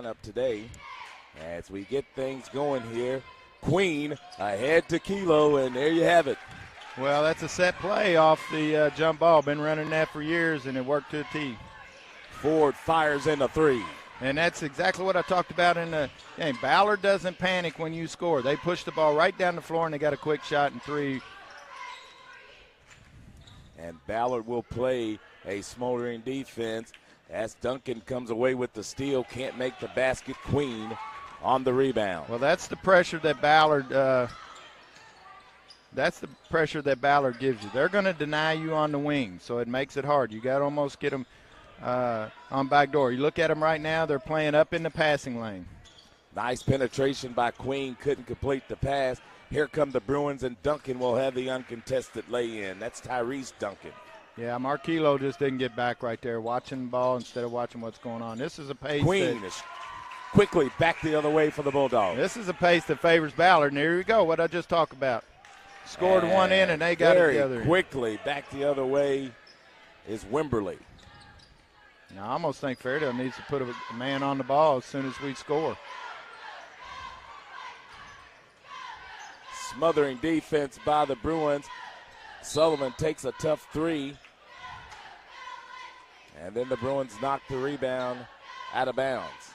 up today as we get things going here. Queen ahead to Kilo, and there you have it. Well, that's a set play off the jump ball. Been running that for years, and it worked to a T. Ford fires in a three. And that's exactly what I talked about in the game. Ballard doesn't panic when you score. They push the ball right down the floor, and they got a quick shot and three. And Ballard will play a smoldering defense as Duncan comes away with the steal. Can't make the basket. Queen on the rebound. Well, that's the pressure that Ballard gives you. They're going to deny you on the wing, so it makes it hard. You got to almost get them on backdoor. You look at them right now, they're playing up in the passing lane. Nice penetration by Queen, couldn't complete the pass. Here come the Bruins, and Duncan will have the uncontested lay-in. That's Tyrese Duncan. Yeah, Marquillo just didn't get back right there, watching the ball instead of watching what's going on. This is a pace Queen is quickly back the other way for the Bulldogs. This is a pace that favors Ballard, and here we go, what I just talked about. Scored one in, and they got it together. Very quickly back the other way is Wimberly. Now, I almost think Fairdale needs to put a man on the ball as soon as we score. Smothering defense by the Bruins. Sullivan takes a tough three. And then the Bruins knock the rebound out of bounds.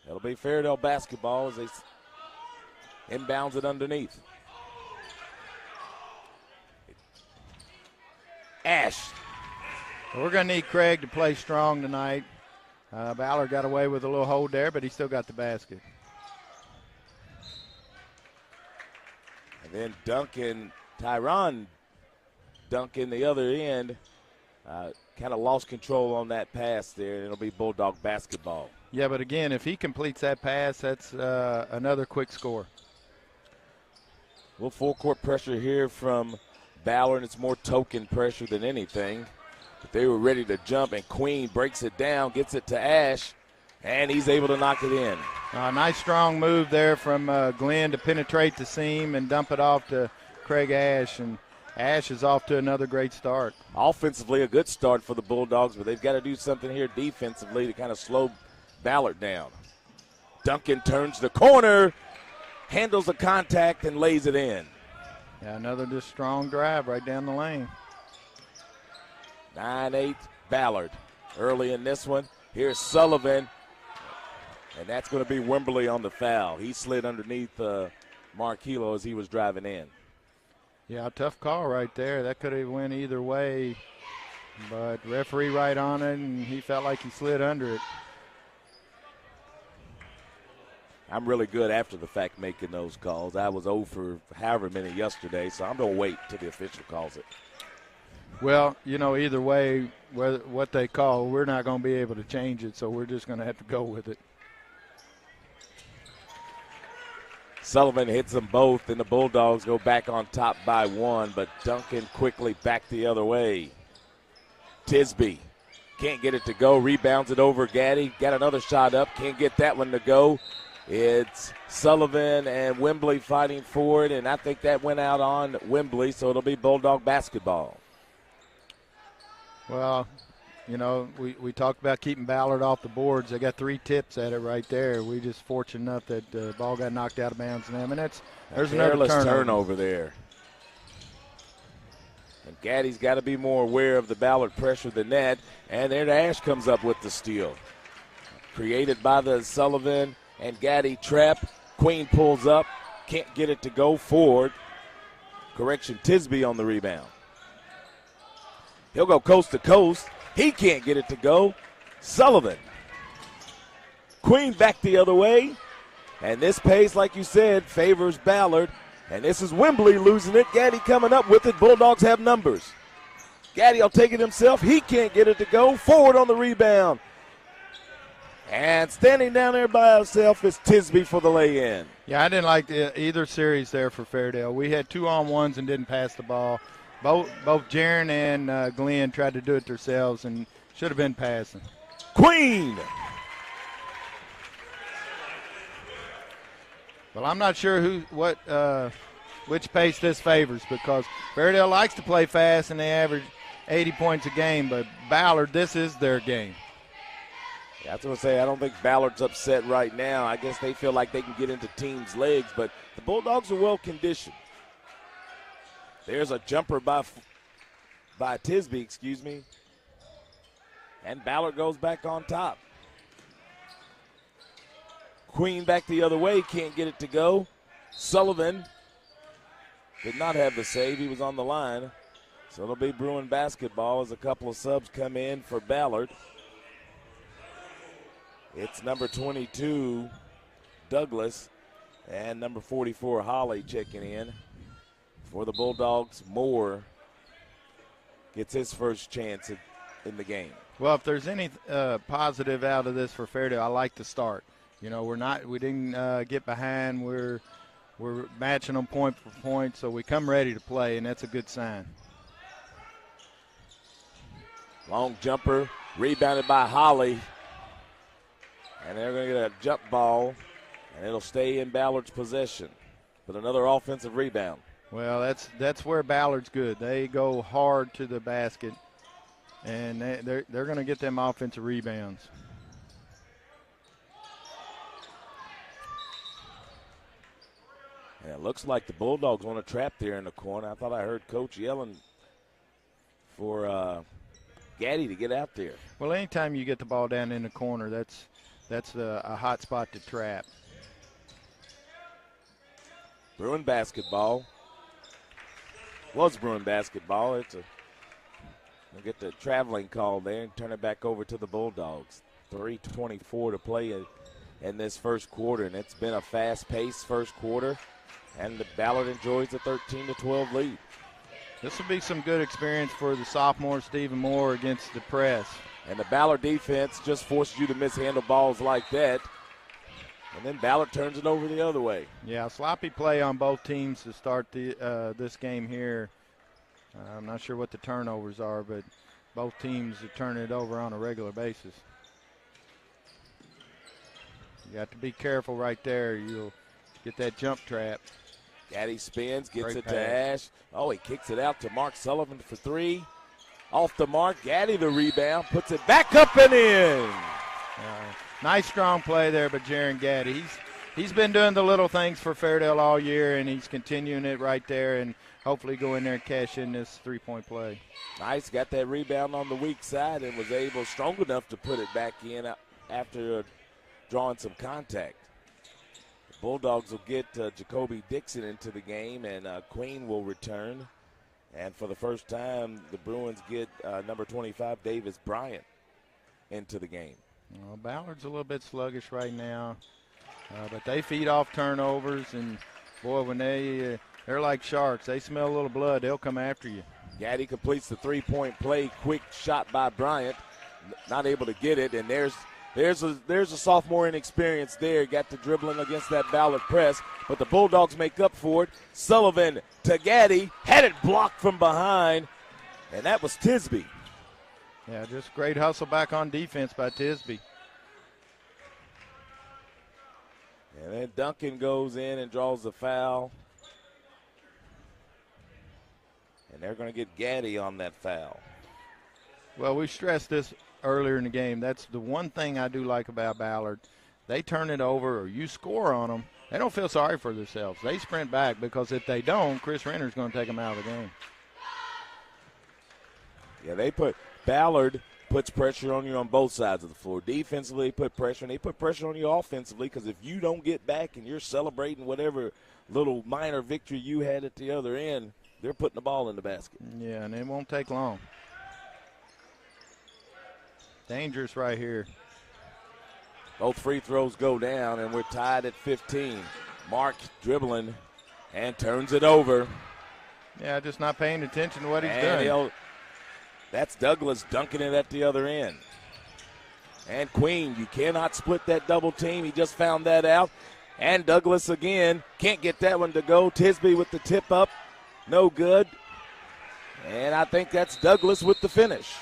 It'll be Fairdale basketball as they inbounds it underneath. Ash. We're going to need Craig to play strong tonight. Ballard got away with a little hold there, but he still got the basket. And then Duncan, Tyron Duncan, the other end, kind of lost control on that pass there, and it'll be Bulldog basketball. Yeah, but again, if he completes that pass, that's another quick score. Well, full court pressure here from Ballard. It's more token pressure than anything. But they were ready to jump, and Queen breaks it down, gets it to Ash, and he's able to knock it in. Nice strong move there from Glenn to penetrate the seam and dump it off to Craig Ash, and Ash is off to another great start. Offensively, a good start for the Bulldogs, but they've got to do something here defensively to kind of slow Ballard down. Duncan turns the corner, handles the contact, and lays it in. Yeah, another just strong drive right down the lane. 9-8 Ballard early in this one. Here's Sullivan, and that's going to be Wimberly on the foul. He slid underneath Marquillo as he was driving in. Yeah, tough call right there. That could have went either way, but referee right on it, and he felt like he slid under it. I'm really good after the fact making those calls. I was 0 for however many yesterday, so I'm going to wait till the official calls it. Well, you know, either way, what they call, we're not going to be able to change it, so we're just going to have to go with it. Sullivan hits them both, and the Bulldogs go back on top by one, but Duncan quickly back the other way. Tisby can't get it to go, rebounds it over Gaddy, got another shot up, can't get that one to go. It's Sullivan and Wembley fighting for it, and I think that went out on Wembley, so it'll be Bulldog basketball. Well, you know, we talked about keeping Ballard off the boards. They got 3 tips at it right there. We just fortunate enough that the ball got knocked out of bounds on them, and there's another turnover there. And Gaddy's got to be more aware of the Ballard pressure than that, and there Ash comes up with the steal. Created by the Sullivan and Gaddy trap. Queen pulls up, can't get it to go forward. Correction, Tisby on the rebound. He'll go coast to coast. He can't get it to go. Sullivan. Queen back the other way. And this pace, like you said, favors Ballard. And this is Wembley losing it. Gaddy coming up with it. Bulldogs have numbers. Gaddy will take it himself. He can't get it to go. Forward on the rebound. And standing down there by himself is Tisby for the lay-in. Yeah, I didn't like either series there for Fairdale. We had 2-on-1s and didn't pass the ball. Both Jaron and Glenn tried to do it themselves and should have been passing. Queen. Well, I'm not sure which pace this favors, because Fairdale likes to play fast and they average 80 points a game, but Ballard, this is their game. That's what I say. I don't think Ballard's upset right now. I guess they feel like they can get into teams' legs, but the Bulldogs are well conditioned. There's a jumper by Tisby, excuse me. And Ballard goes back on top. Queen back the other way, can't get it to go. Sullivan did not have the save. He was on the line. So it'll be Bruin basketball as a couple of subs come in for Ballard. It's number 22, Douglas, and number 44, Holly, checking in. For the Bulldogs, Moore gets his first chance in the game. Well, if there's any positive out of this for Fairdale, I like the start. You know, we didn't get behind. We're matching them point for point, so we come ready to play, and that's a good sign. Long jumper, rebounded by Holly. And they're going to get a jump ball, and it'll stay in Ballard's possession. But another offensive rebound. Well, that's where Ballard's good. They go hard to the basket, and they're going to get them offensive rebounds. And it looks like the Bulldogs want to trap there in the corner. I thought I heard Coach yelling for Gaddy to get out there. Well, anytime you get the ball down in the corner, that's a hot spot to trap. Bruin basketball. Was Bruin basketball. We'll get the traveling call there and turn it back over to the Bulldogs. 3:24 to play in this first quarter, and it's been a fast-paced first quarter, and the Ballard enjoys a 13-12 lead. This will be some good experience for the sophomore Stephen Moore against the press. And the Ballard defense just forces you to mishandle balls like that. And then Ballard turns it over the other way. Yeah, sloppy play on both teams to start this game here. I'm not sure what the turnovers are, but both teams are turning it over on a regular basis. You got to be careful right there. You'll get that jump trap. Gaddy spins, gets Great it pass. to Ash. Oh, he kicks it out to Mark Sullivan for three. Off the mark, Gaddy the rebound, puts it back up and in. Nice strong play there by Jaron Gaddy. He's been doing the little things for Fairdale all year, and he's continuing it right there and hopefully go in there and cash in this three-point play. Nice, got that rebound on the weak side and was strong enough to put it back in after drawing some contact. The Bulldogs will get Jacoby Dixon into the game, and Queen will return. And for the first time, the Bruins get number 25, Davis Bryant, into the game. Well, Ballard's a little bit sluggish right now, but they feed off turnovers, and, boy, when they're like sharks. They smell a little blood. They'll come after you. Gaddy completes the three-point play. Quick shot by Bryant. Not able to get it, and there's a sophomore inexperience there. Got the dribbling against that Ballard press, but the Bulldogs make up for it. Sullivan to Gaddy, had it blocked from behind, and that was Tisby. Yeah, just great hustle back on defense by Tisby. And then Duncan goes in and draws the foul. And they're going to get Gaddy on that foul. Well, we stressed this earlier in the game. That's the one thing I do like about Ballard. They turn it over or you score on them, they don't feel sorry for themselves. They sprint back because if they don't, Chris Renner's going to take them out of the game. Yeah, Ballard puts pressure on you on both sides of the floor. Defensively, they put pressure, and they put pressure on you offensively because if you don't get back and you're celebrating whatever little minor victory you had at the other end, they're putting the ball in the basket. Yeah, and it won't take long. Dangerous right here. Both free throws go down, and we're tied at 15. Mark dribbling and turns it over. Yeah, just not paying attention to what he's doing. That's Douglas dunking it at the other end. And Queen, you cannot split that double team. He just found that out. And Douglas again, can't get that one to go. Tisby with the tip up, no good. And I think that's Douglas with the finish.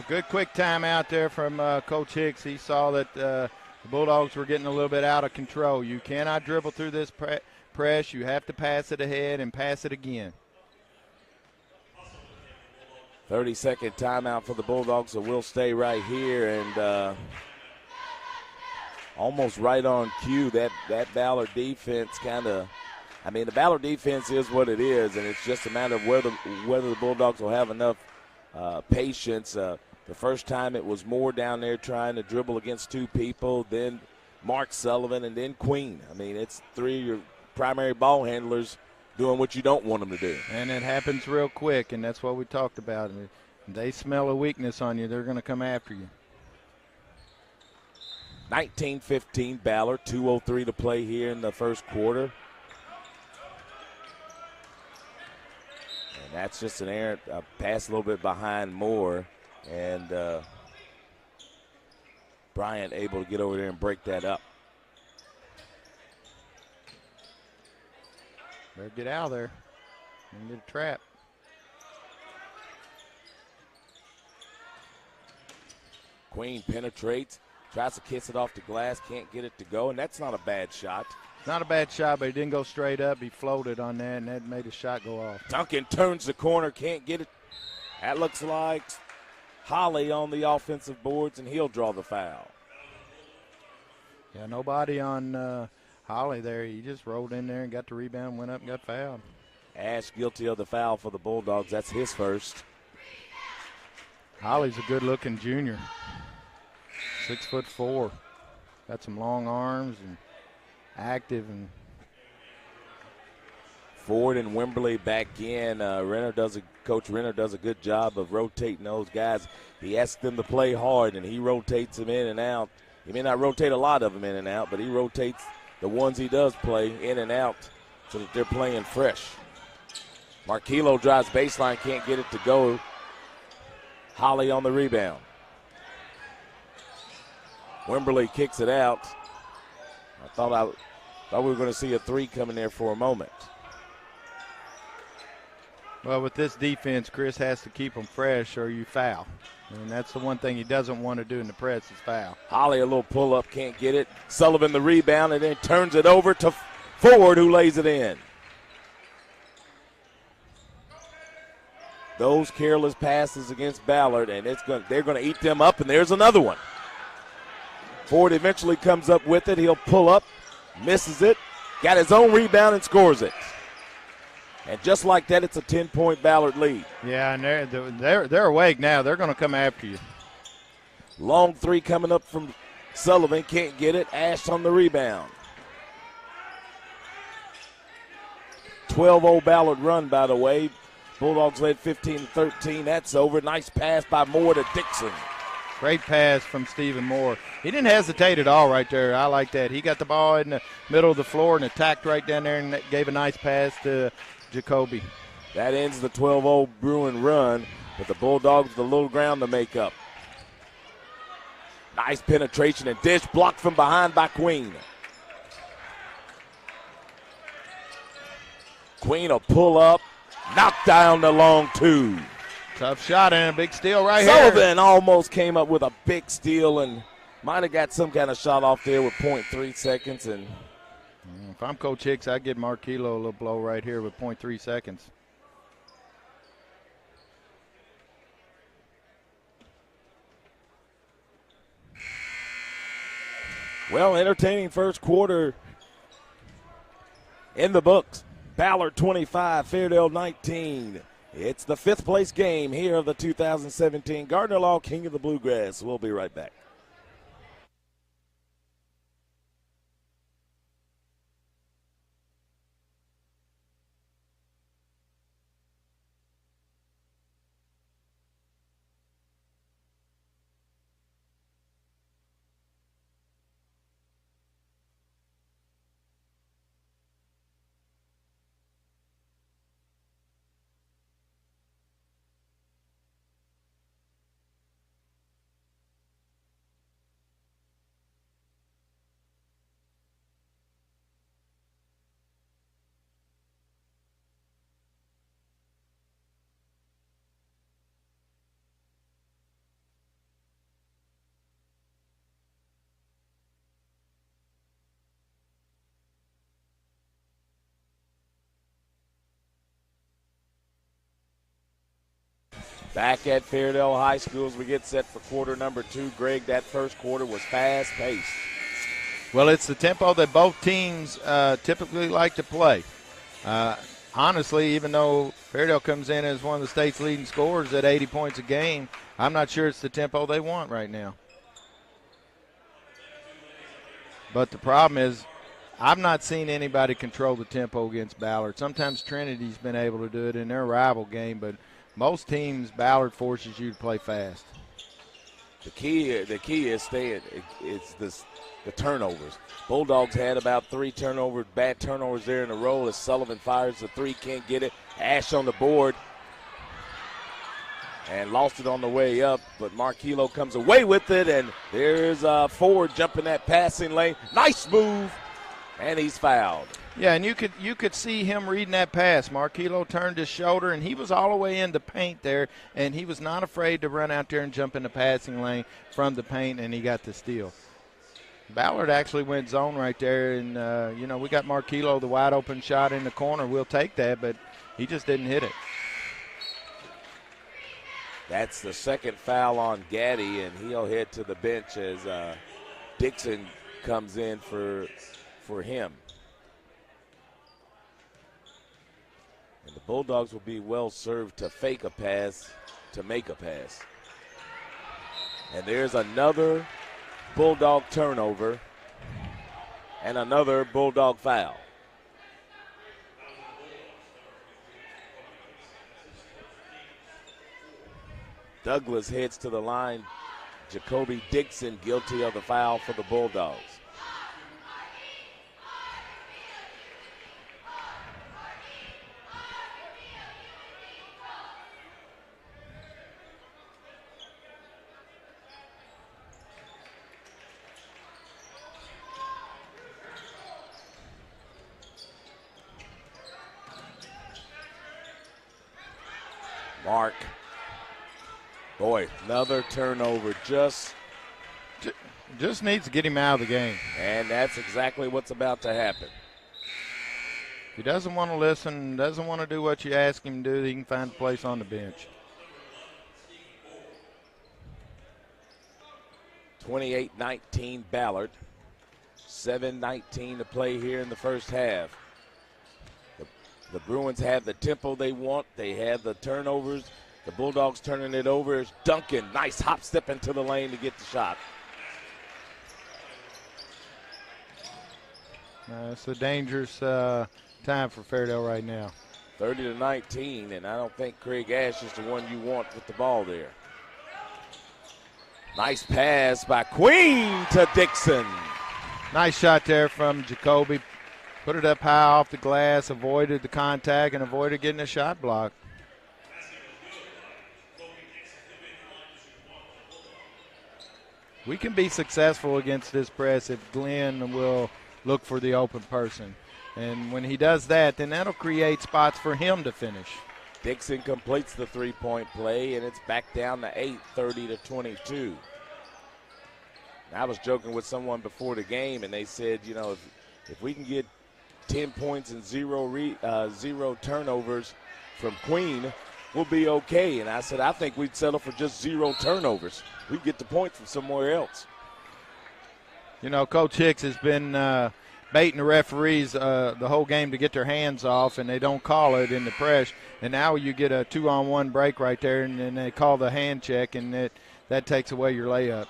Good quick timeout there from Coach Hicks. He saw that the Bulldogs were getting a little bit out of control. You cannot dribble through this press. You have to pass it ahead and pass it again. 30-second timeout for the Bulldogs, so we'll stay right here. And almost right on cue. That Ballard defense kind of, I mean, the Ballard defense is what it is, and it's just a matter of whether the Bulldogs will have enough patience. The first time it was Moore down there trying to dribble against two people, then Mark Sullivan, and then Queen. I mean, it's three of your primary ball handlers doing what you don't want them to do. And it happens real quick, and that's what we talked about. If they smell a weakness on you, they're going to come after you. 19-15 Ballard, 2:03 to play here in the first quarter. And that's just an errant pass a little bit behind Moore. And Bryant able to get over there and break that up. Better get out of there and get a trap. Queen penetrates, tries to kiss it off the glass, can't get it to go, and that's not a bad shot. Not a bad shot, but he didn't go straight up. He floated on that, and that made the shot go off. Duncan turns the corner, can't get it. That looks like Holly on the offensive boards, and he'll draw the foul. Yeah, nobody on Holly there. He just rolled in there and got the rebound, went up and got fouled. Ash guilty of the foul for the Bulldogs. That's his first. Holly's a good-looking junior. 6'4". Got some long arms and active. And Ford and Wimberly back in. Coach Renner does a good job of rotating those guys. He asks them to play hard, and he rotates them in and out. He may not rotate a lot of them in and out, but he rotates the ones he does play in and out so that they're playing fresh. Marquillo drives baseline, can't get it to go. Holly on the rebound. Wimberly kicks it out. I thought we were going to see a three coming there for a moment. Well, with this defense, Chris has to keep them fresh or you foul. And that's the one thing he doesn't want to do in the press is foul. Holly a little pull-up, can't get it. Sullivan the rebound, and then turns it over to Ford, who lays it in. Those careless passes against Ballard, and they're going to eat them up, and there's another one. Ford eventually comes up with it. He'll pull up, misses it, got his own rebound and scores it. And just like that, it's a 10-point Ballard lead. Yeah, and they're awake now. They're going to come after you. Long three coming up from Sullivan. Can't get it. Ash on the rebound. 12-0 Ballard run, by the way. Bulldogs led 15-13. That's over. Nice pass by Moore to Dixon. Great pass from Stephen Moore. He didn't hesitate at all right there. I like that. He got the ball in the middle of the floor and attacked right down there and gave a nice pass to Jacoby. That ends the 12-0 Bruin run, but the Bulldogs with a little ground to make up. Nice penetration and dish blocked from behind by Queen. Queen will pull up, knock down the long two. Tough shot and a big steal right here. Sullivan almost came up with a big steal and might have got some kind of shot off there with 0.3 seconds. And if I'm Coach Hicks, I'd give Marquillo a little blow right here with 0.3 seconds. Well, entertaining first quarter in the books. Ballard 25, Fairdale 19. It's the fifth place game here of the 2017 Gardner Law King of the Bluegrass. We'll be right back. Back at Fairdale High School as we get set for quarter number two. Greg, that first quarter was fast-paced. Well, it's the tempo that both teams typically like to play. Honestly, even though Fairdale comes in as one of the state's leading scorers at 80 points a game, I'm not sure it's the tempo they want right now. But the problem is, I've not seen anybody control the tempo against Ballard. Sometimes Trinity's been able to do it in their rival game, but most teams, Ballard forces you to play fast. The key is staying. It's the turnovers. Bulldogs had about 3 turnovers, bad turnovers there in a row as Sullivan fires the 3, can't get it. Ash on the board and lost it on the way up, but Marquillo comes away with it, and there's Ford jumping that passing lane. Nice move, and he's fouled. Yeah, and you could see him reading that pass. Marquillo turned his shoulder, and he was all the way in the paint there, and he was not afraid to run out there and jump in the passing lane from the paint, and he got the steal. Ballard actually went zone right there, and, we got Marquillo, the wide-open shot in the corner. We'll take that, but he just didn't hit it. That's the second foul on Gaddy, and he'll head to the bench as Dixon comes in for him. And the Bulldogs will be well served to fake a pass to make a pass. And there's another Bulldog turnover and another Bulldog foul. Douglas heads to the line. Jacoby Dixon guilty of the foul for the Bulldogs. Mark. Boy, another turnover just needs to get him out of the game. And that's exactly what's about to happen. If he doesn't want to listen, doesn't want to do what you ask him to do, he can find a place on the bench. 28-19 Ballard. 7:19 to play here in the first half. The Bruins have the tempo they want. They have the turnovers. The Bulldogs turning it over. It's Duncan. Nice hop step into the lane to get the shot. It's a dangerous time for Fairdale right now. 30-19, and I don't think Craig Ash is the one you want with the ball there. Nice pass by Queen to Dixon. Nice shot there from Jacoby. Put it up high off the glass, avoided the contact, and avoided getting a shot block. We can be successful against this press if Glenn will look for the open person. And when he does that, then that'll create spots for him to finish. Dixon completes the three-point play, and it's back down to 8, 30-22. I was joking with someone before the game, and they said, if we can get 10 points and zero turnovers from Queen, we'll be okay. And I said, I think we'd settle for just 0 turnovers. We'd get the points from somewhere else. Coach Hicks has been baiting the referees the whole game to get their hands off, and they don't call it in the press. And now you get a 2-on-1 break right there, and then they call the hand check, and that takes away your layup.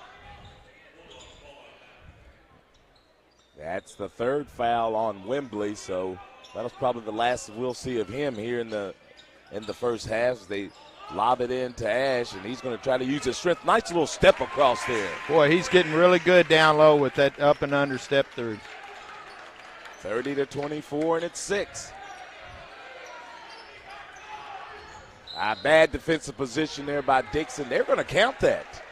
That's the third foul on Wembley, so that was probably the last we'll see of him here in the first half. They lob it in to Ash, and he's going to try to use his strength. Nice little step across there. Boy, he's getting really good down low with that up and under step through. 30-24, and it's 6. A bad defensive position there by Dixon. They're going to count that.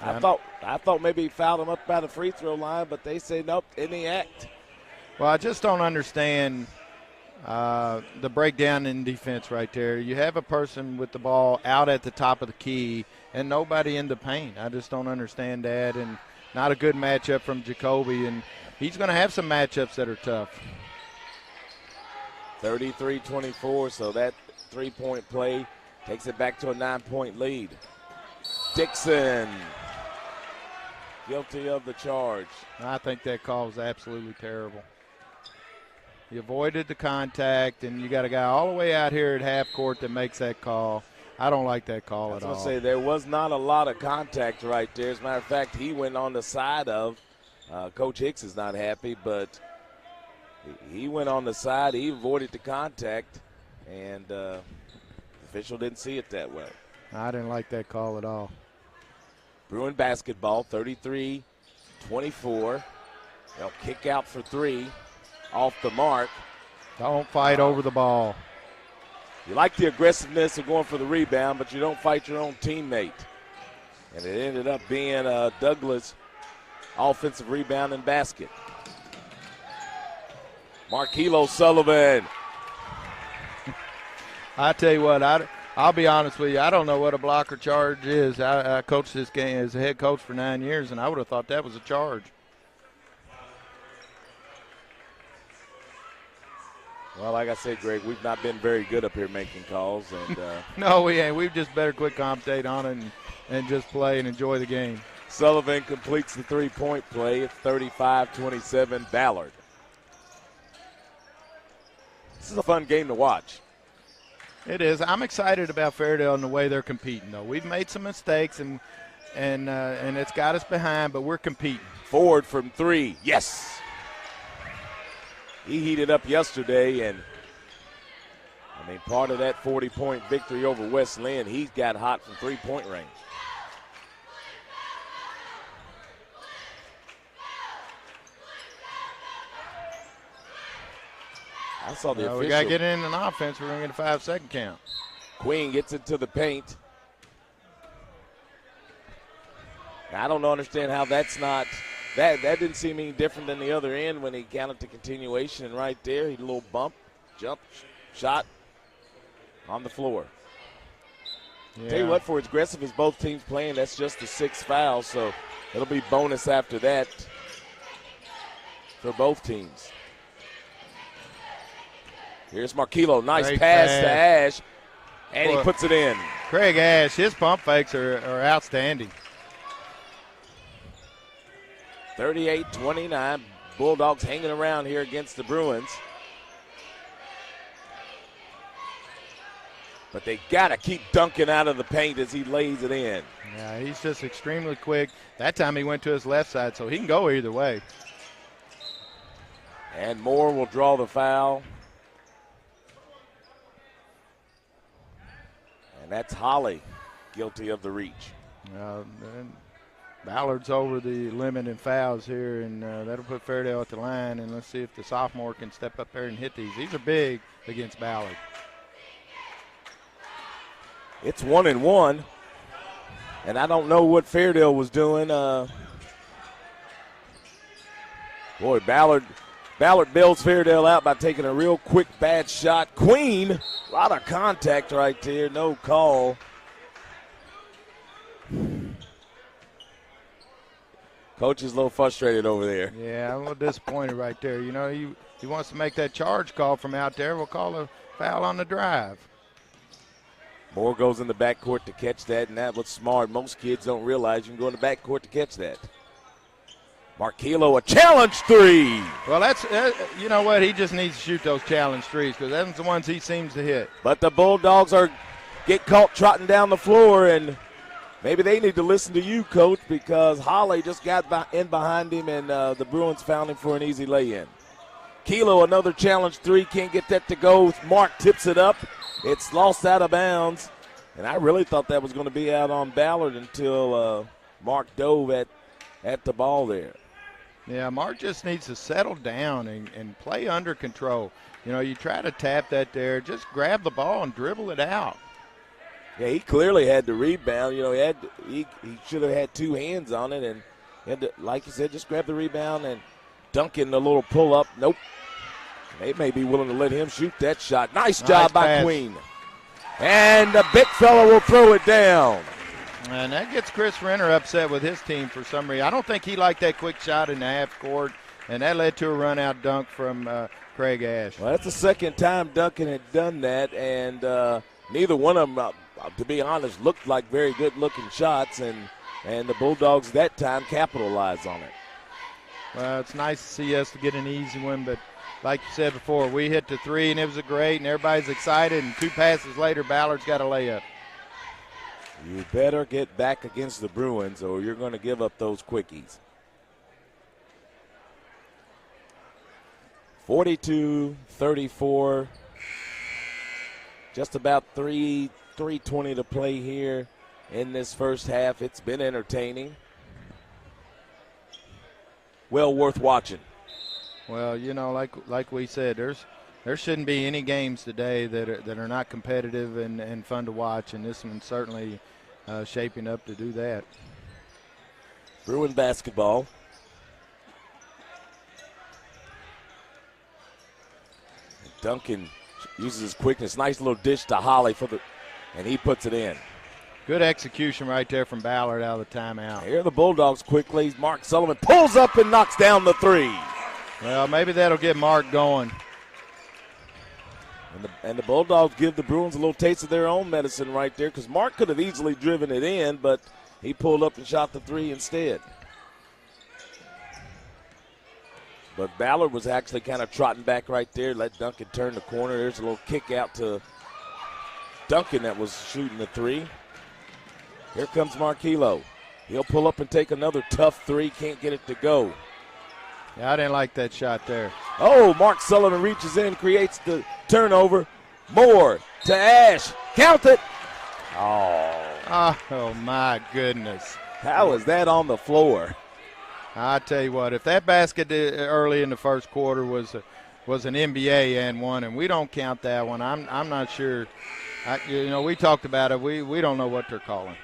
I thought maybe he fouled him up by the free throw line, but they say nope, in the act. Well, I just don't understand the breakdown in defense right there. You have a person with the ball out at the top of the key and nobody in the paint. I just don't understand that, and not a good matchup from Jacoby, and he's going to have some matchups that are tough. 33-24, so that three-point play takes it back to a 9-point lead. Dixon guilty of the charge. I think that call was absolutely terrible. He avoided the contact, and you got a guy all the way out here at half court that makes that call. I don't like that call at all. I was going to say, there was not a lot of contact right there. As a matter of fact, he went on the side of, Coach Hicks is not happy, but he went on the side. He avoided the contact, and the official didn't see it that way. I didn't like that call at all. Bruin basketball, 33-24. They'll kick out for three. Off the mark. Don't fight over the ball. You like the aggressiveness of going for the rebound, but you don't fight your own teammate. And it ended up being Douglas' offensive rebound and basket. Marquilo Sullivan. I tell you what, I'll be honest with you. I don't know what a blocker charge is. I coached this game as a head coach for 9 years, and I would have thought that was a charge. Well, like I said, Greg, we've not been very good up here making calls. And no, we ain't. We've just better quit commentate on it and just play and enjoy the game. Sullivan completes the three-point play at 35-27 Ballard. This is a fun game to watch. It is. I'm excited about Fairdale and the way they're competing, though. We've made some mistakes, and it's got us behind, but we're competing. Ford from three. Yes. He heated up yesterday, and, I mean, part of that 40-point victory over West Lynn, he's got hot from three-point range. I saw the official. We got to get in an offense. We're going to get a 5-second count. Queen gets into the paint. I don't understand how that's not – that didn't seem any different than the other end when he counted the continuation. And right there, he had a little bump, jump, shot on the floor. Yeah. Tell you what, for as aggressive as both teams playing, that's just the sixth foul, so it'll be bonus after that for both teams. Here's Marquilo. Nice Great pass to Ash, and he puts it in. Craig Ash, his pump fakes are outstanding. 38-29. Bulldogs hanging around here against the Bruins. But they got to keep dunking out of the paint as he lays it in. Yeah, he's just extremely quick. That time he went to his left side, so he can go either way. And Moore will draw the foul. And that's Holly, guilty of the reach. Ballard's over the limit in fouls here, and that'll put Fairdale at the line. And let's see if the sophomore can step up there and hit these. These are big against Ballard. It's 1-1, and I don't know what Fairdale was doing. Boy, Ballard bails Fairdale out by taking a real quick bad shot. Queen, a lot of contact right there, no call. Coach is a little frustrated over there. Yeah, I'm a little disappointed right there. You know, he wants to make that charge call from out there. We'll call a foul on the drive. Moore goes in the backcourt to catch that, and that was smart. Most kids don't realize you can go in the backcourt to catch that. Marquilo, a challenge three. Well, that's you know what? He just needs to shoot those challenge threes because that's the ones he seems to hit. But the Bulldogs get caught trotting down the floor, and maybe they need to listen to you, Coach, because Holly just got in behind him, and the Bruins found him for an easy lay-in. Kilo, another challenge three, can't get that to go. Mark tips it up. It's lost out of bounds, and I really thought that was going to be out on Ballard until Mark dove at the ball there. Yeah, Mark just needs to settle down and play under control. You know, you try to tap that there, just grab the ball and dribble it out. Yeah, he clearly had the rebound. You know, he should have had two hands on it, and had to, like you said, just grab the rebound and dunk in the little pull-up. Nope. They may be willing to let him shoot that shot. Nice job by pass. Queen. And the big fella will throw it down. And that gets Chris Renner upset with his team for some reason. I don't think he liked that quick shot in the half court, and that led to a run-out dunk from Craig Ash. Well, that's the second time Duncan had done that, and neither one of them, to be honest, looked like very good-looking shots. And and the Bulldogs that time capitalize on it. Well, it's nice to see us to get an easy one, but like you said before, we hit the three, and it was a great, and everybody's excited, and 2 passes later, Ballard's got a layup. You better get back against the Bruins, or you're going to give up those quickies. 42-34. Just about 3:20 to play here in this first half. It's been entertaining. Well worth watching. Well, you know, like we said, there shouldn't be any games today that are not competitive and fun to watch, and this one's certainly shaping up to do that. Bruin basketball. Duncan uses his quickness. Nice little dish to Holly and he puts it in. Good execution right there from Ballard out of the timeout. Here are the Bulldogs quickly. Mark Sullivan pulls up and knocks down the three. Well, maybe that'll get Mark going. And the Bulldogs give the Bruins a little taste of their own medicine right there, because Mark could have easily driven it in, but he pulled up and shot the three instead. But Ballard was actually kind of trotting back right there, let Duncan turn the corner. There's a little kick out to Duncan that was shooting the three. Here comes Marquillo. He'll pull up and take another tough three, can't get it to go. Yeah, I didn't like that shot there. Oh, Mark Sullivan reaches in, creates the turnover. Moore to Ash. Count it. Oh, my goodness. How is that on the floor? I tell you what, if that basket early in the first quarter was an NBA and one, and we don't count that one, I'm not sure. We talked about it. We don't know what they're calling.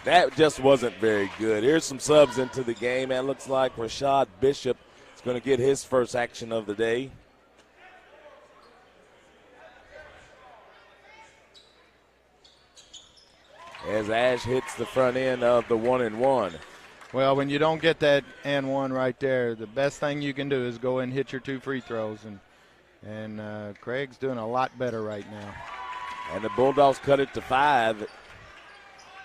That just wasn't very good. Here's some subs into the game, and it looks like Rashad Bishop is going to get his first action of the day. As Ash hits the front end of the 1-and-1. Well, when you don't get that and one right there, the best thing you can do is go and hit your 2 free throws, and Craig's doing a lot better right now. And the Bulldogs cut it to 5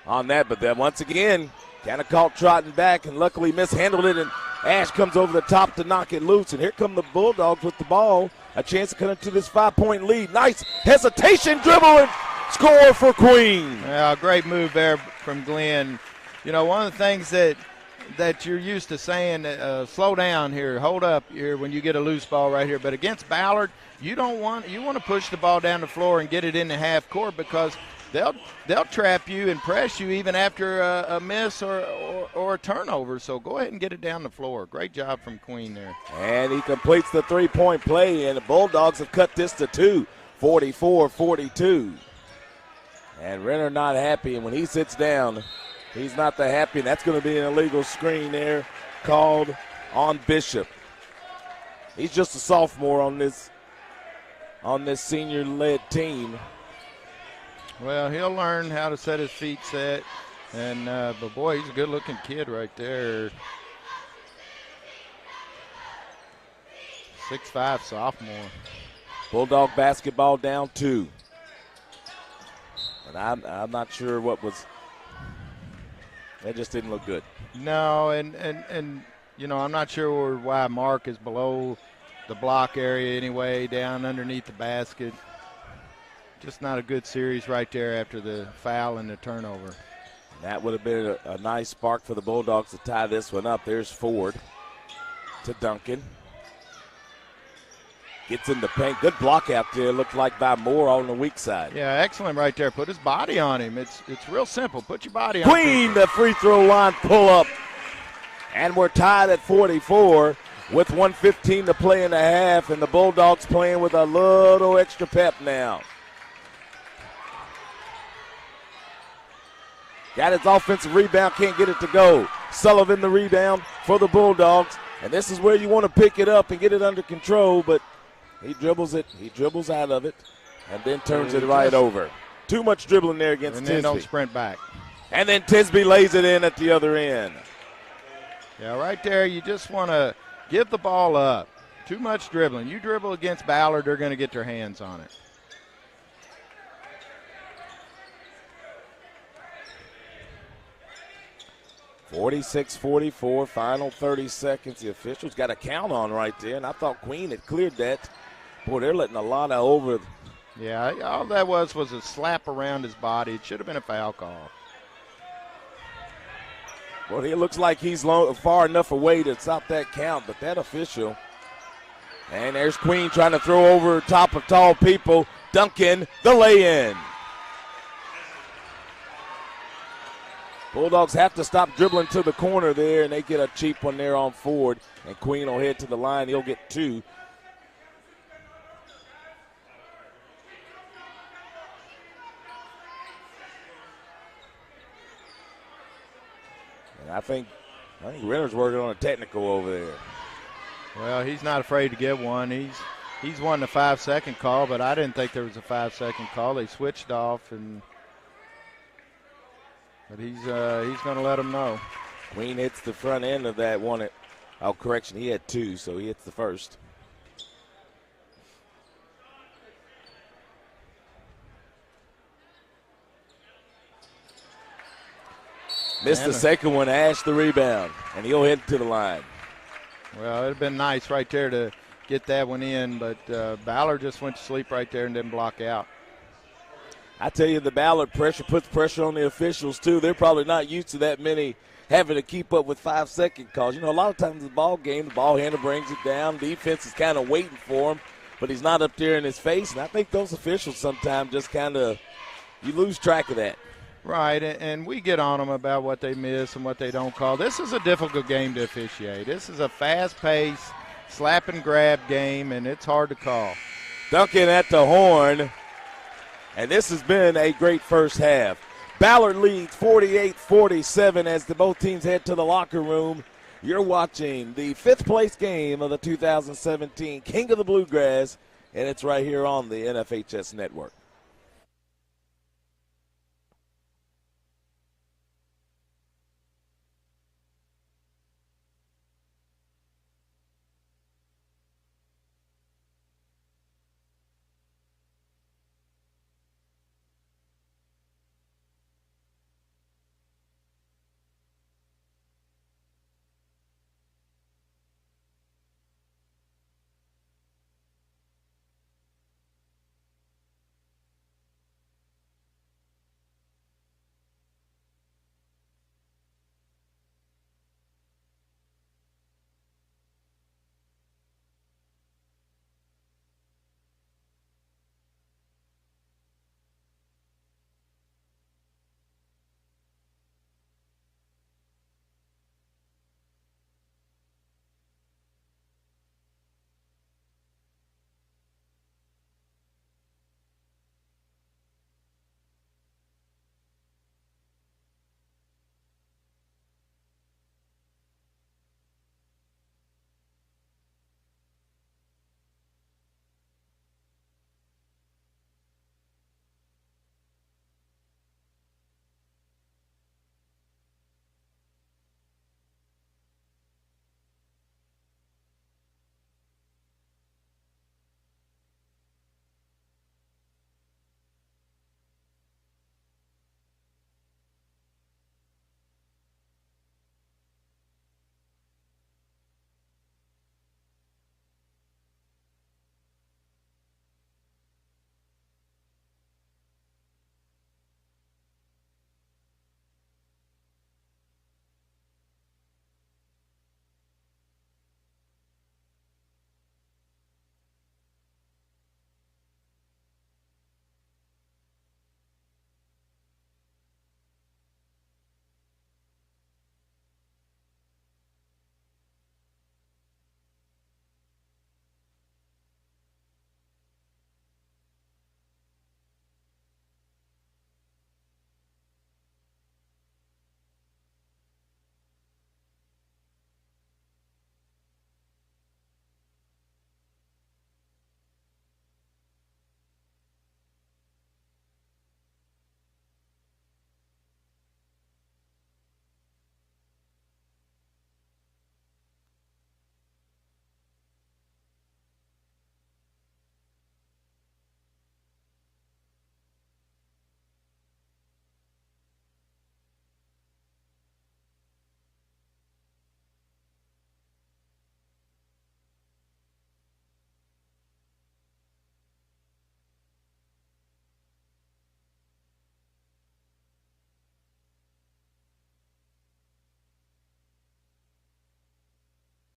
on that, but then once again, kind of caught trotting back and luckily mishandled it, and Ash comes over the top to knock it loose, and here come the Bulldogs with the ball, a chance to cut into this 5-point lead. Nice hesitation, dribble, and score for Queen. Yeah, great move there from Glenn. You know, one of the things that you're used to saying, slow down here, hold up here when you get a loose ball right here. But against Ballard, you want to push the ball down the floor and get it in the half court, because they'll trap you and press you even after a miss or a turnover. So go ahead and get it down the floor. Great job from Queen there. And he completes the 3-point play, and the Bulldogs have cut this to 2, 44-42. And Renner not happy, and when he sits down, he's not that happy, and that's going to be an illegal screen there called on Bishop. He's just a sophomore on this senior-led team. Well, he'll learn how to set his feet set, and but boy, he's a good-looking kid right there. 6'5" sophomore. Bulldog basketball down 2. And I'm not sure what was. That just didn't look good. No, and you know, I'm not sure why Mark is below the block area anyway, down underneath the basket. Just not a good series right there after the foul and the turnover. That would have been a nice spark for the Bulldogs to tie this one up. There's Ford to Duncan. Gets in the paint. Good block out there, looked like by Moore on the weak side. Yeah, excellent right there. Put his body on him. It's real simple. Put your body on him. Queen, the free throw line pull up. And we're tied at 44 with 1:15 to play in the half, and the Bulldogs playing with a little extra pep now. Got his offensive rebound, can't get it to go. Sullivan the rebound for the Bulldogs, and this is where you want to pick it up and get it under control, but he dribbles it, he dribbles out of it, and then turns it right over. Too much dribbling there against Tisby. And then don't sprint back. And then Tisby lays it in at the other end. Yeah, right there, you just want to give the ball up. Too much dribbling. You dribble against Ballard, they're going to get their hands on it. 46-44, final 30 seconds. The officials got a count on right there, and I thought Queen had cleared that. Boy, they're letting a lot of over. Yeah, all that was a slap around his body. It should have been a foul call. Well, it looks like he's far enough away to stop that count, but that official. And there's Queen trying to throw over top of tall people. Duncan, the lay-in. Bulldogs have to stop dribbling to the corner there, and they get a cheap one there on Ford. And Queen will head to the line. He'll get 2. And I think Renner's working on a technical over there. Well, he's not afraid to get one. He's wanting a 5-second call, but I didn't think there was a 5-second call. They switched off, but he's going to let him know. Queen hits the front end of that one. Correction, he had 2, so he hits the first. Missed the second one. Ash the rebound, and he'll head to the line. Well, it would have been nice right there to get that one in, but Ballard just went to sleep right there and didn't block out. I tell you, the Ballard pressure puts pressure on the officials, too. They're probably not used to that many having to keep up with 5-second calls. You know, a lot of times in the ball game, the ball handler brings it down. Defense is kind of waiting for him, but he's not up there in his face. And I think those officials sometimes just kind of, you lose track of that. Right, and we get on them about what they miss and what they don't call. This is a difficult game to officiate. This is a fast-paced, slap-and-grab game, and it's hard to call. Duncan at the horn, and this has been a great first half. Ballard leads 48-47 as both teams head to the locker room. You're watching the 5th-place game of the 2017 King of the Bluegrass, and it's right here on the NFHS Network.